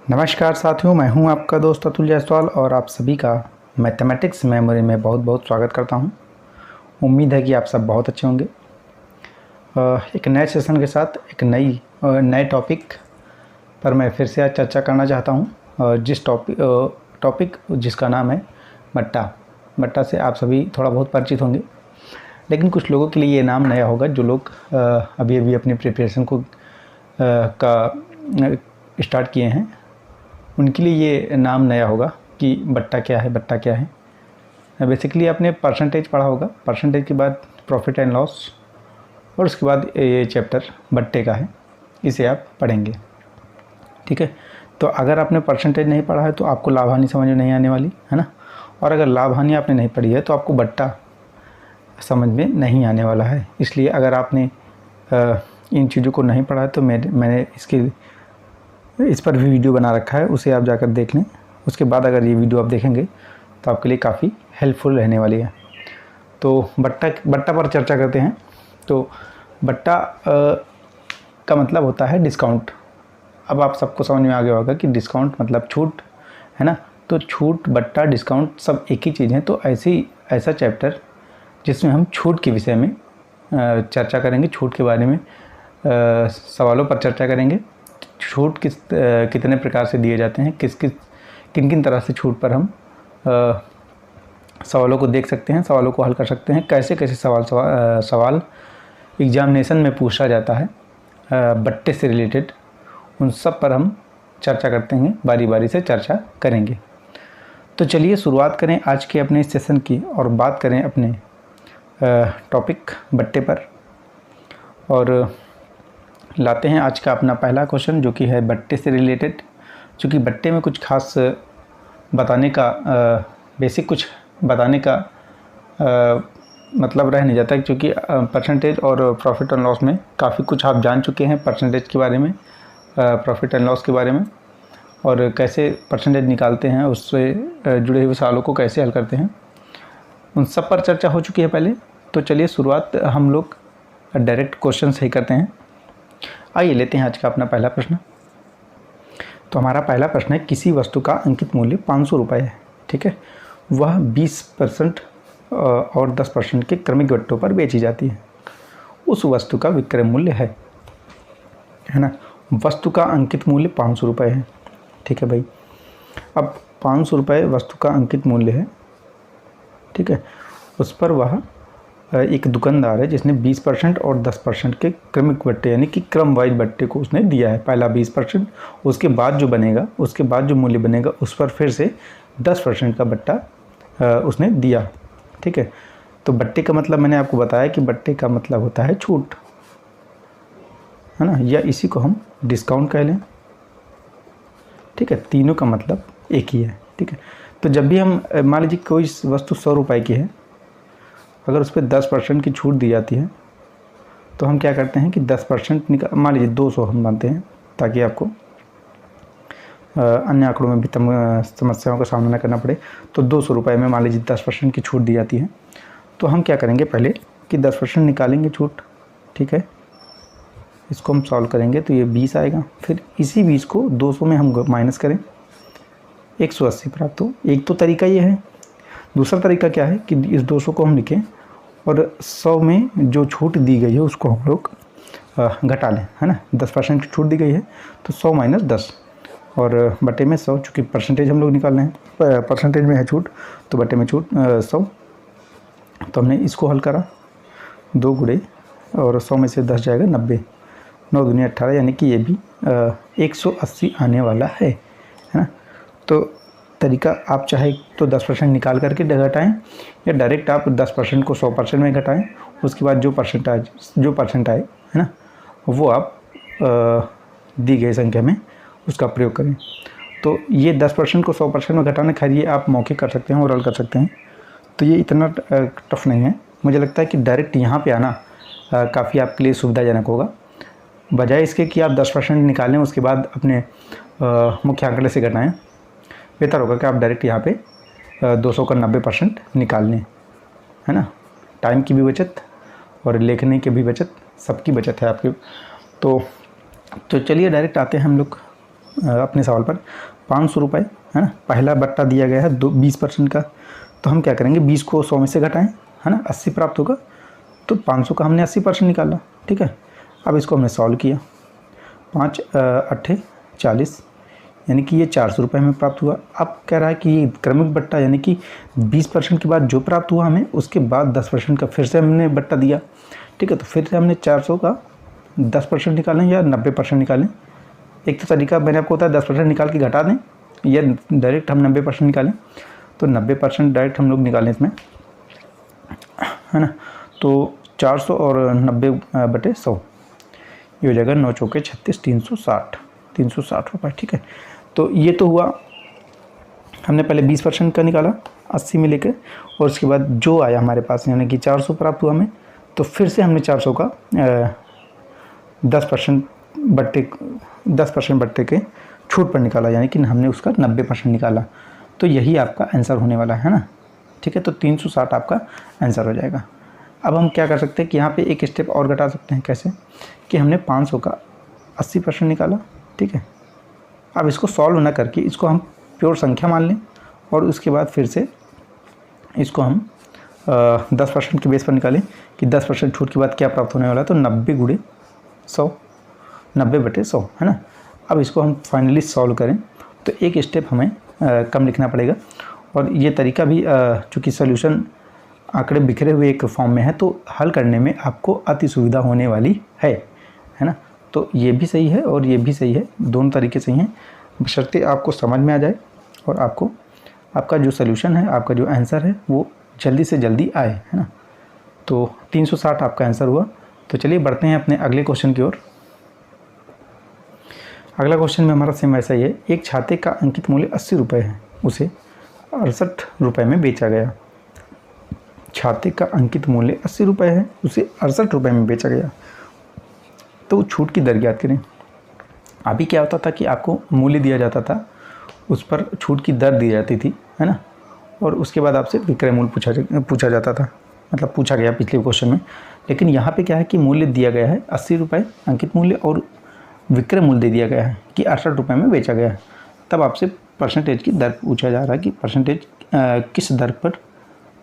नमस्कार साथियों, मैं हूं आपका दोस्त अतुल जायसवाल और आप सभी का मैथमेटिक्स मेमोरी में बहुत बहुत स्वागत करता हूं। उम्मीद है कि आप सब बहुत अच्छे होंगे। एक नए सेशन के साथ एक नए टॉपिक पर मैं फिर से आज चर्चा करना चाहता हूं। जिस टॉपिक जिसका नाम है बट्टा से आप सभी थोड़ा बहुत परिचित होंगे, लेकिन कुछ लोगों के लिए ये नाम नया होगा। जो लोग अभी अभी अपनी प्रिपरेशन को स्टार्ट किए हैं, उनके लिए ये नाम नया होगा कि बट्टा क्या है। बेसिकली आपने परसेंटेज पढ़ा होगा, परसेंटेज के बाद प्रॉफिट एंड लॉस, और उसके बाद ये चैप्टर बट्टे का है, इसे आप पढ़ेंगे। ठीक है, तो अगर आपने परसेंटेज नहीं पढ़ा है तो आपको लाभ हानि समझ में नहीं आने वाली है ना, और अगर लाभ हानि आपने नहीं पढ़ी है तो आपको बट्टा समझ में नहीं आने वाला है। इसलिए अगर आपने इन चीज़ों को नहीं पढ़ा है तो मैंने इस पर भी वीडियो बना रखा है, उसे आप जाकर देख लें। उसके बाद अगर ये वीडियो आप देखेंगे तो आपके लिए काफ़ी हेल्पफुल रहने वाली है। तो बट्टा पर चर्चा करते हैं। तो बट्टा का मतलब होता है डिस्काउंट। अब आप सबको समझ में आ गया होगा कि डिस्काउंट मतलब छूट है ना। तो छूट, बट्टा, डिस्काउंट सब एक ही चीज़ है। तो ऐसा चैप्टर जिसमें हम छूट के विषय में चर्चा करेंगे, छूट के बारे में सवालों पर चर्चा करेंगे। छूट कितने प्रकार से दिए जाते हैं, किन किन तरह से छूट पर हम सवालों को देख सकते हैं, सवालों को हल कर सकते हैं, कैसे कैसे सवाल एग्जामिनेशन में पूछा जाता है बट्टे से रिलेटेड, उन सब पर हम चर्चा करते हैं, बारी बारी से चर्चा करेंगे। तो चलिए शुरुआत करें आज के अपने इस सेशन की और बात करें अपने टॉपिक बट्टे पर, और लाते हैं आज का अपना पहला क्वेश्चन, जो कि है बट्टे से रिलेटेड। चूँकि बट्टे में कुछ खास बताने का बेसिक कुछ बताने का मतलब रह नहीं जाता, क्योंकि परसेंटेज और प्रॉफिट एंड लॉस में काफ़ी कुछ आप जान चुके हैं। परसेंटेज के बारे में, प्रॉफिट एंड लॉस के बारे में, और कैसे परसेंटेज निकालते हैं, उससे जुड़े हुए सवालों को कैसे हल करते हैं, उन सब पर चर्चा हो चुकी है पहले। तो चलिए शुरुआत हम लोग डायरेक्ट क्वेश्चन से ही करते हैं। आइए लेते हैं आज का अपना पहला प्रश्न। तो हमारा पहला प्रश्न है, किसी वस्तु का अंकित मूल्य 500 रुपये है। ठीक है, वह 20% और 10% के क्रमिक गट्टों पर बेची जाती है। उस वस्तु का विक्रय मूल्य है ना। वस्तु का अंकित मूल्य 500 रुपये है। ठीक है भाई, अब 500 रुपये वस्तु का अंकित मूल्य है। ठीक है, उस पर वह एक दुकानदार है जिसने 20% और 10% के क्रमिक बट्टे यानी कि क्रम वाइज बट्टे को उसने दिया है। पहला 20%, उसके बाद जो बनेगा, उसके बाद जो मूल्य बनेगा उस पर फिर से 10% का बट्टा उसने दिया। ठीक है, तो बट्टे का मतलब मैंने आपको बताया कि बट्टे का मतलब होता है छूट, है ना, या इसी को हम डिस्काउंट कह लें। ठीक है, तीनों का मतलब एक ही है। ठीक है, तो जब भी हम मान लीजिए कोई वस्तु 100 रुपये की है, अगर उस पर 10% की छूट दी जाती है तो हम क्या करते हैं कि 10% मान लीजिए 200 हम मानते हैं, ताकि आपको अन्य आंकड़ों में भी समस्याओं का सामना न करना पड़े। तो 200 रुपये में मान लीजिए 10% की छूट दी जाती है, तो हम क्या करेंगे पहले कि 10% निकालेंगे छूट। ठीक है, इसको हम सॉल्व करेंगे तो ये 20 आएगा। फिर इसी 20 को 200 में हम माइनस करें, 180 प्राप्त हो। एक तो तरीका ये है। दूसरा तरीका क्या है कि इस 200 को हम लिखें और 100 में जो छूट दी गई है उसको हम लोग घटा लें, है ना। 10% की छूट दी गई है तो 100 माइनस 10, और बटे में 100, चूँकि परसेंटेज हम लोग निकाल रहे हैं, परसेंटेज में है छूट तो बटे में छूट 100। तो हमने इसको हल करा, 2 गुणे और 100 में से 10 जाएगा 90, 9 दूनी 18, यानी कि ये भी 180 आने वाला है ना। तो तरीका आप चाहे तो 10% निकाल करके घटाएं, या डायरेक्ट आप 10% को 100% में घटाएं, उसके बाद जो परसेंट आए है ना, वो आप दी गई संख्या में उसका प्रयोग करें। तो ये 10% को 100% में घटाना, खैर ये आप मौखिक कर सकते हैं और हल कर सकते हैं, तो ये इतना टफ नहीं है। मुझे लगता है कि डायरेक्ट यहाँ पे आना काफ़ी आपके लिए सुविधाजनक होगा, बजाय इसके कि आप 10% निकालें उसके बाद अपने मुख्य आंकड़े से घटाएँ। बेहतर होगा कि आप डायरेक्ट यहाँ पे 200 का 90% निकाल लें, है ना। टाइम की भी बचत और लिखने की भी बचत, सबकी बचत है आपकी। तो चलिए डायरेक्ट आते हैं हम लोग अपने सवाल पर 500 रुपये, है ना। पहला बट्टा दिया गया है 20% का, तो हम क्या करेंगे 20 को 100 में से घटाएं, है ना, 80 प्राप्त होगा। तो 500 का हमने 80% निकाला, ठीक है। अब इसको हमने सॉल्व किया, 5 8 40, यानी कि ये 400 रुपये हमें प्राप्त हुआ। अब कह रहा है कि ये क्रमिक बट्टा, यानी कि 20% के बाद जो प्राप्त हुआ हमें, उसके बाद 10% का फिर से हमने बट्टा दिया, ठीक है। तो फिर से हमने 400 का 10% निकालें या 90% निकालें। एक तो तरीका मैंने आपको बताया 10% निकाल के घटा दें, या डायरेक्ट हम 90% निकालें। तो 90% डायरेक्ट हम लोग निकालें इसमें, है ना। तो 400 और 90/100 ये हो जाएगा 9 चौके 36, 360 रुपये, ठीक है। तो ये तो हुआ, हमने पहले 20% का निकाला 80 में लेकर, और उसके बाद जो आया हमारे पास यानी कि 400 प्राप्त हुआ हमें, तो फिर से हमने 400 का 10% बट्टे के छूट पर निकाला, यानी कि हमने उसका 90% निकाला। तो यही आपका आंसर होने वाला है ना, ठीक है। तो 360 आपका आंसर हो जाएगा। अब हम क्या कर सकते हैं कि यहाँ पे एक स्टेप और घटा सकते हैं। कैसे कि हमने 500 का 80% निकाला, ठीक है। अब इसको सॉल्व ना करके इसको हम प्योर संख्या मान लें, और उसके बाद फिर से इसको हम 10% के बेस पर निकालें कि 10% छूट के बाद क्या प्राप्त होने वाला है। तो 90 × 100, 90/100, है ना। अब इसको हम फाइनली सॉल्व करें तो एक स्टेप हमें कम लिखना पड़ेगा, और ये तरीका भी चूँकि सोल्यूशन आंकड़े बिखरे हुए एक फॉर्म में है, तो हल करने में आपको अति सुविधा होने वाली है ना। तो ये भी सही है और ये भी सही है, दोनों तरीके सही हैं, बशर्ते आपको समझ में आ जाए और आपको आपका जो सोल्यूशन है, आपका जो आंसर है वो जल्दी से जल्दी आए, है ना। तो 360 आपका आंसर हुआ। तो चलिए बढ़ते हैं अपने अगले क्वेश्चन की ओर। अगला क्वेश्चन में हमारा सेम ऐसा ही है। एक छाते का अंकित मूल्य 80 रुपये है, उसे 68 रुपये में बेचा गया। छाते का अंकित मूल्य 80 रुपये है, उसे 68 रुपये में बेचा गया। तो छूट की दर ज्ञात करें। अभी क्या होता था कि आपको मूल्य दिया जाता था, उस पर छूट की दर दी जाती थी, है ना। और उसके बाद आपसे विक्रय मूल्य पूछा जाता था, मतलब पूछा गया पिछले क्वेश्चन में। लेकिन यहाँ पे क्या है कि मूल्य दिया गया है 80 रुपये अंकित मूल्य, और विक्रय मूल्य दे दिया गया है कि 68 रुपये में बेचा गया है। तब आपसे परसेंटेज की दर पूछा जा रहा है कि परसेंटेज किस दर पर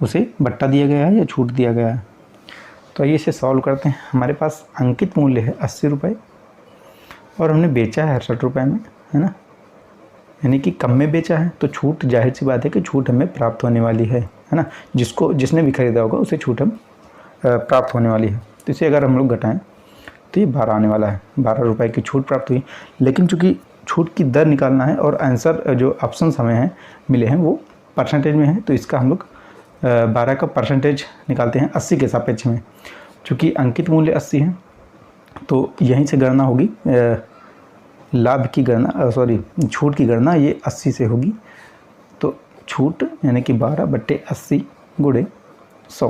उसे बट्टा दिया गया है या छूट दिया गया है। तो आइए इसे सॉल्व करते हैं। हमारे पास अंकित मूल्य है 80 रुपये और हमने बेचा है 68 रुपये में, है ना, यानी कि कम में बेचा है। तो छूट जाहिर सी बात है कि छूट हमें प्राप्त होने वाली है ना। जिसने भी खरीदा होगा उसे छूट हम प्राप्त होने वाली है। तो इसे अगर हम लोग घटाएँ तो ये 12 आने वाला है, 12 रुपये की छूट प्राप्त हुई। लेकिन चूँकि छूट की दर निकालना है और आंसर जो ऑप्शंस हमें हैं मिले हैं वो परसेंटेज में है, तो इसका हम लोग 12 का परसेंटेज निकालते हैं 80 के सापेक्ष में। चूँकि अंकित मूल्य 80 है तो यहीं से गणना होगी, लाभ की गणना छूट की गणना ये 80 से होगी। तो छूट यानी कि 12/80 × 100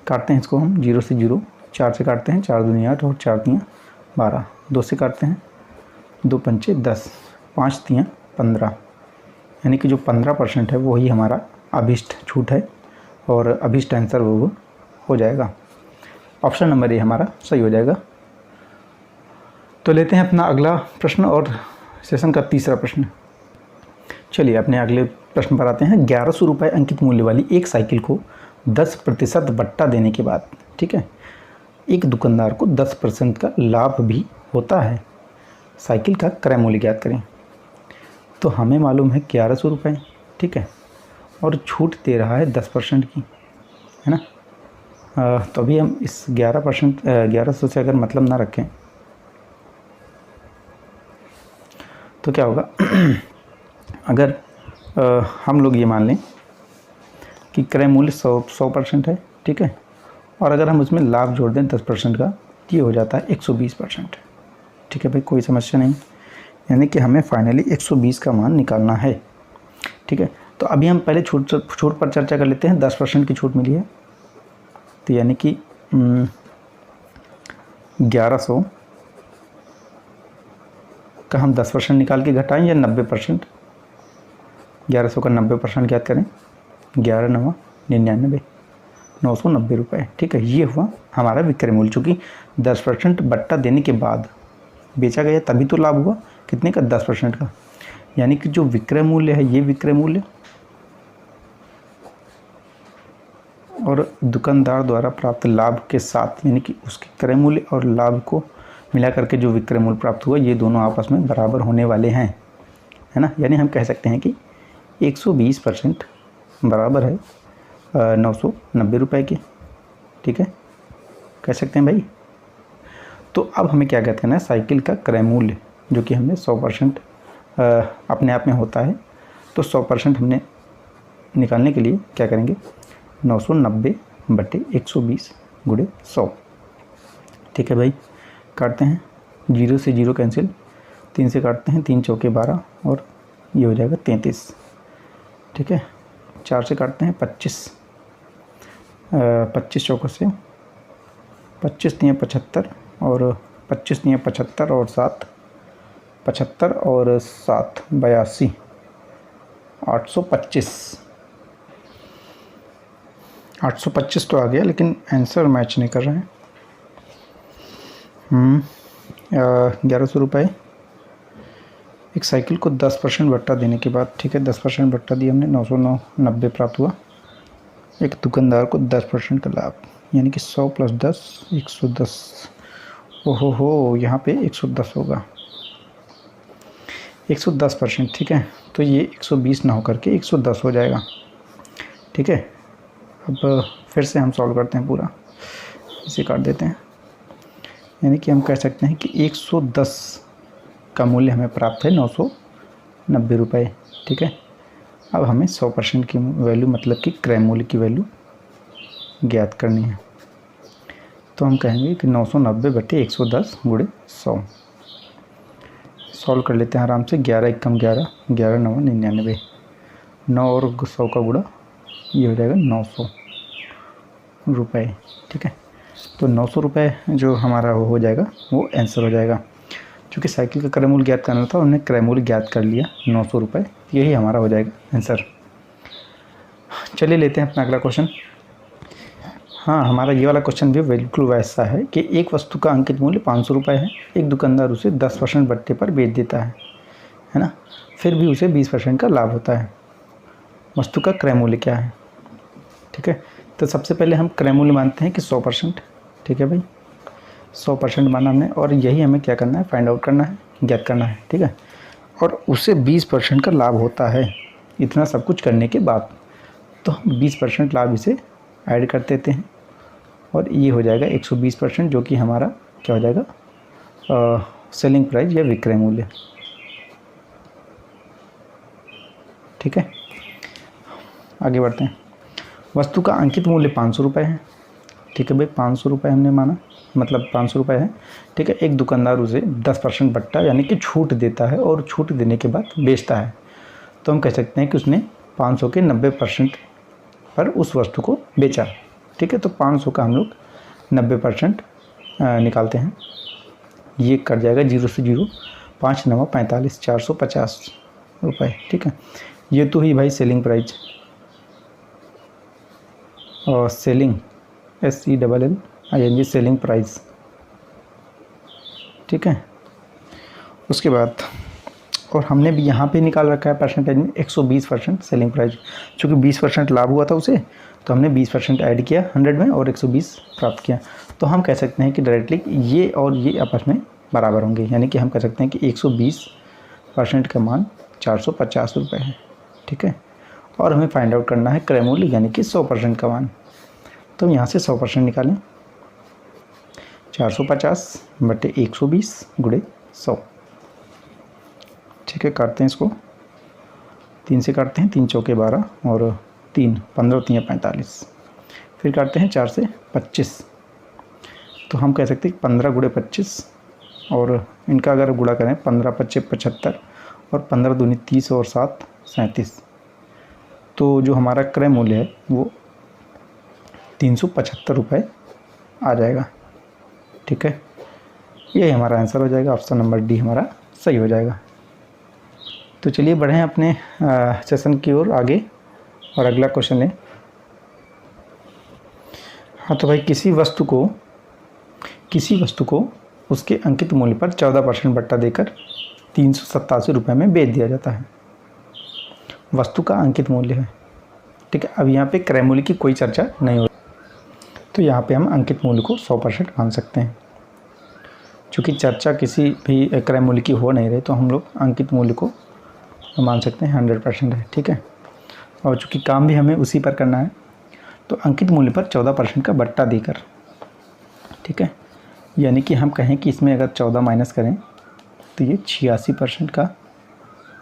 काटते हैं इसको हम 0 से 0, 4 से काटते हैं, 4 दूनी 8 और 4 तियाँ 12, 2 से काटते हैं, 2 पंचे 10, 5 तियाँ 15, यानी कि जो 15% है वही हमारा अभीष्ट छूट है और अभीष्ट आंसर वो हो जाएगा। ऑप्शन नंबर ए हमारा सही हो जाएगा। तो लेते हैं अपना अगला प्रश्न और सेशन का तीसरा प्रश्न। चलिए अपने अगले प्रश्न पर आते हैं। 1100 रुपये अंकित मूल्य वाली एक साइकिल को 10% बट्टा देने के बाद, ठीक है, एक दुकानदार को 10% का लाभ भी होता है। साइकिल का क्रय मूल्य ज्ञात करें। तो हमें मालूम है 1100 रुपये, ठीक है, और छूट दे रहा है 10% की, है ना। तो अभी हम इस 1100 से अगर मतलब ना रखें तो क्या होगा अगर हम लोग ये मान लें कि क्रय मूल्य 100% है, ठीक है, और अगर हम उसमें लाभ जोड़ दें 10% का, ये हो जाता है 120%, ठीक है भाई, कोई समस्या नहीं। यानी कि हमें फाइनली 120 का मान निकालना है, ठीक है। तो अभी हम पहले छूट पर चर्चा कर लेते हैं। 10% की छूट मिली है, तो यानी कि 1100 का हम 10% निकाल के घटाएं या 90%। 1100 का 90% ज्ञात करें, 11 9 99, 990 रुपये, ठीक है। ये हुआ हमारा विक्रय मूल्य। चूँकि 10% बट्टा देने के बाद बेचा गया तभी तो लाभ हुआ, कितने का? 10% का। यानी कि जो विक्रय मूल्य है, ये विक्रय मूल्य और दुकानदार द्वारा प्राप्त लाभ के साथ, यानी कि उसके क्रय मूल्य और लाभ को मिला करके जो विक्रय मूल्य प्राप्त हुआ, ये दोनों आपस में बराबर होने वाले हैं, है ना। यानी हम कह सकते हैं कि 120% बराबर है 990 रुपये के, ठीक है, कह सकते हैं भाई। तो अब हमें क्या ज्ञात करना है? साइकिल का क्रय मूल्य, जो कि हमने 100% अपने आप में होता है। तो 100% हमने निकालने के लिए क्या करेंगे? 990/120 गुणे 100, ठीक है भाई। काटते हैं, 0 से 0 कैंसिल, 3 से काटते हैं, 3 चौके 12 और ये हो जाएगा 33, ठीक है। 4 से काटते हैं 25, 25 चौकों से 25 दिए 75 और 25 दिए 75 और 7 75 और 7 82, 825 तो आ गया, लेकिन आंसर मैच नहीं कर रहे हैं। 1100 रुपये एक साइकिल को 10% बट्टा देने के बाद, ठीक है, 10% बट्टा दिया हमने, 990 प्राप्त हुआ। एक दुकानदार को 10% का लाभ, यानी कि 100 + 10 110। ओहो, यहाँ पे 110 होगा, 110%, ठीक है। तो ये 120 ना होकर के 110 हो जाएगा, ठीक है। अब फिर से हम सॉल्व करते हैं पूरा, इसे काट देते हैं। यानी कि हम कह सकते हैं कि 110 का मूल्य हमें प्राप्त है 990 रुपये, ठीक है। अब हमें 100% की वैल्यू, मतलब कि क्रय मूल्य की वैल्यू ज्ञात करनी है। तो हम कहेंगे कि 990/110 गुणे 100। सॉल्व कर लेते हैं आराम से। 11 एकम 11, 11 9 99, 9 और 100 का गुणा, ये हो जाएगा 900 रुपये, ठीक है। तो 900 रुपये जो हमारा वो हो जाएगा, वो आंसर हो जाएगा। चूँकि साइकिल का क्रय मूल्य ज्ञात करना था, उन्होंने क्रय मूल्य ज्ञात कर लिया 900 रुपये, यही हमारा हो जाएगा आंसर। चलिए लेते हैं अपना अगला क्वेश्चन। हाँ, हमारा ये वाला क्वेश्चन भी बिल्कुल वैसा है कि एक वस्तु का अंकित मूल्य 500 रुपये है। एक दुकानदार उसे 10% बट्टे पर बेच देता है ना। फिर भी उसे 20% का लाभ होता है। वस्तु का क्रय मूल्य क्या है? ठीक है, तो सबसे पहले हम क्रय मूल्य मानते हैं कि 100%, ठीक है भाई, 100% माना हमने, और यही हमें क्या करना है? फाइंड आउट करना है, ज्ञात करना है, ठीक है। और उसे 20% का लाभ होता है। इतना सब कुछ करने के बाद तो हम 20% लाभ इसे ऐड कर देते हैं और ये हो जाएगा 120%, जो कि हमारा क्या हो जाएगा? सेलिंग प्राइस या विक्रय मूल्य, ठीक है। आगे बढ़ते हैं। वस्तु का अंकित मूल्य 500 रुपये है, ठीक है भाई, 500 रुपये हमने माना, मतलब 500 रुपये है, ठीक है। एक दुकानदार उसे 10% बट्टा यानी कि छूट देता है और छूट देने के बाद बेचता है। तो हम कह सकते हैं कि उसने 500 के 90% पर उस वस्तु को बेचा, ठीक है। तो 500 का हम लोग 90% निकालते हैं, ये कट जाएगा 0 से 0, 5 9 45, 450 रुपये, ठीक है। ये तो ही भाई सेलिंग प्राइस, और सेलिंग SELLING सेलिंग प्राइस, ठीक है। उसके बाद और हमने भी यहाँ पे निकाल रखा है परसेंटेज में 120% सेलिंग प्राइस, चूँकि 20% लाभ हुआ था उसे, तो हमने 20% ऐड किया 100 में और 120 प्राप्त किया। तो हम कह सकते हैं कि डायरेक्टली ये और ये आपस में बराबर होंगे, यानी कि हम कह सकते हैं कि 120% का मान 450 रुपये है, ठीक है। और हमें फाइंड आउट करना है क्रय मूल्य, यानी कि 100% का मान। तो हम यहाँ से 100% निकालें, 450/120 गुणे 100, ठीक है। काटते हैं इसको, 3 से काटते हैं, 3 चौके 12 और 3 15 3 45, फिर काटते हैं 4 से 25। तो हम कह सकते हैं 15 गुणे 25, और इनका अगर गुणा करें 15 25 75 और 15 दूनी 30 और 7 37, तो जो हमारा क्रय मूल्य है वो 375 रुपये आ जाएगा, ठीक है। यही हमारा आंसर हो जाएगा, ऑप्शन नंबर डी हमारा सही हो जाएगा। तो चलिए बढ़ें अपने सेशन की ओर आगे, और अगला क्वेश्चन है। हाँ, तो भाई किसी वस्तु को उसके अंकित मूल्य पर 14% बट्टा देकर ₹387 में बेच दिया जाता है। वस्तु का अंकित मूल्य है, ठीक है। अब यहाँ पे क्रय मूल्य की कोई चर्चा नहीं हो, तो यहाँ पे हम अंकित मूल्य को 100% मान सकते हैं। चूँकि चर्चा किसी भी क्रय मूल्य की हो नहीं रही, तो हम लोग अंकित मूल्य को मान सकते हैं 100% है, ठीक है। और चूँकि काम भी हमें उसी पर करना है, तो अंकित मूल्य पर 14% का बट्टा देकर, ठीक है, यानी कि हम कहें कि इसमें अगर 14 माइनस करें तो ये 86% का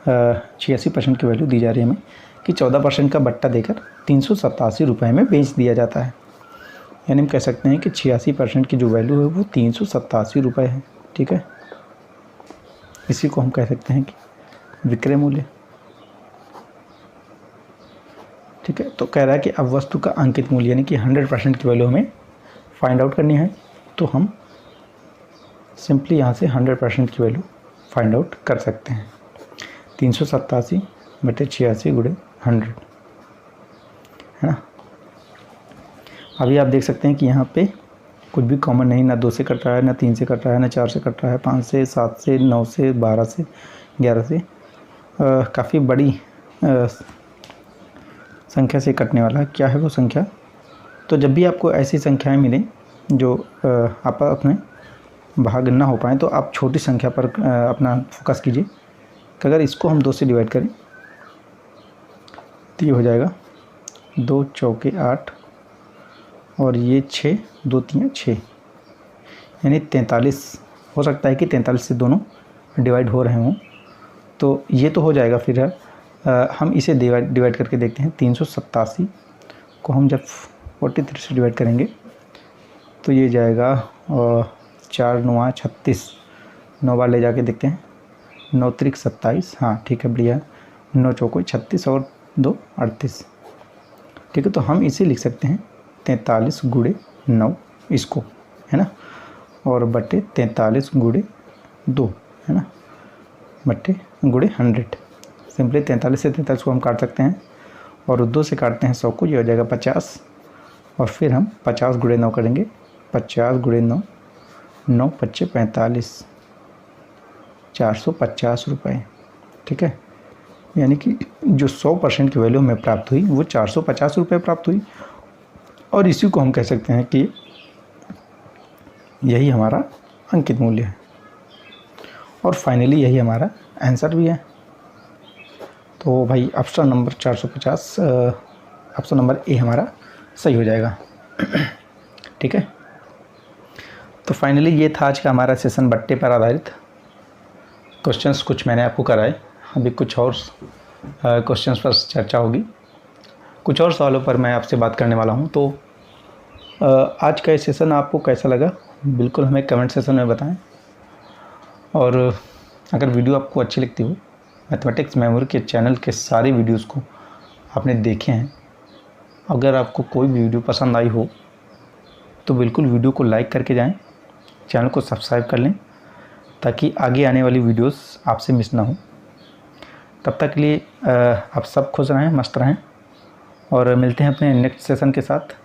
86% की वैल्यू दी जा रही है हमें कि 14% का बट्टा देकर ₹387 में बेच दिया जाता है। यानी हम कह सकते हैं कि 86% की जो वैल्यू है वो ₹387 है, ठीक है। इसी को हम कह सकते हैं कि विक्रय मूल्य, ठीक है। तो कह रहा है कि अब वस्तु का अंकित मूल्य यानी कि 100% की वैल्यू हमें फाइंड आउट करनी है, तो हम सिंपली यहाँ से 100% की वैल्यू फाइंड आउट कर सकते हैं। 387/86 × 100, है ना। अभी आप देख सकते हैं कि यहाँ पे कुछ भी कॉमन नहीं, ना 2 से कट रहा है, ना 3 से कट रहा है, ना 4 से कट रहा है, 5 से, 7 से, 9 से, 12 से, 11 से, काफ़ी बड़ी संख्या से कटने वाला है। क्या है वो संख्या? तो जब भी आपको ऐसी संख्याएं मिलें जो आप अपने भाग ना हो पाएँ, तो आप छोटी संख्या पर अपना फोकस कीजिए कि अगर इसको हम 2 से डिवाइड करें तो ये हो जाएगा 2 चौके 8 और ये 6, 2 3 6, यानी 43। हो सकता है कि 43 से दोनों डिवाइड हो रहे हों, तो ये तो हो जाएगा। फिर हम इसे डिवाइड करके देखते हैं। 387 को हम जब 43 से डिवाइड करेंगे तो ये जाएगा 4 9 36, 9 बार ले जाके देखते हैं, 9 त्रिक 27, हाँ ठीक है, बढ़िया। 9 चौको 36 और 2 38, ठीक है। तो हम इसे लिख सकते हैं 43 × 9 इसको, है ना, और बटे 43 × 2, है ना, बटे × 100। सिंपली 43 से 43 को हम काट सकते हैं और 2 से काटते हैं 100 को, ये हो जाएगा 50। और फिर हम 50 × 9 करेंगे, 50 × 9, 9 पच्चे 45, ₹450, ठीक है। यानी कि जो 100% की वैल्यू हमें प्राप्त हुई वो ₹450 प्राप्त हुई, और इसी को हम कह सकते हैं कि यही हमारा अंकित मूल्य है, और फाइनली यही हमारा आंसर भी है। तो भाई option number 450, option number A हमारा सही हो जाएगा, ठीक है। तो फाइनली ये था आज का हमारा सेशन बट्टे पर आधारित। क्वेश्चंस कुछ मैंने आपको कराए, अभी कुछ और क्वेश्चंस पर चर्चा होगी, कुछ और सवालों पर मैं आपसे बात करने वाला हूँ। तो आज का ये सेशन आपको कैसा लगा बिल्कुल हमें कमेंट सेशन में बताएं, और अगर वीडियो आपको अच्छी लगती हो, मैथमेटिक्स मेमोरी के चैनल के सारी वीडियोस को आपने देखे हैं, अगर आपको कोई भी वीडियो पसंद आई हो तो बिल्कुल वीडियो को लाइक करके जाएं, चैनल को सब्सक्राइब कर लें ताकि आगे आने वाली वीडियोस आपसे मिस ना हो। तब तक के लिए आप सब खुश रहें, मस्त रहें, और मिलते हैं अपने नेक्स्ट सेशन के साथ।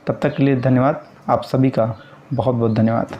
तब तक के लिए धन्यवाद, आप सभी का बहुत बहुत धन्यवाद।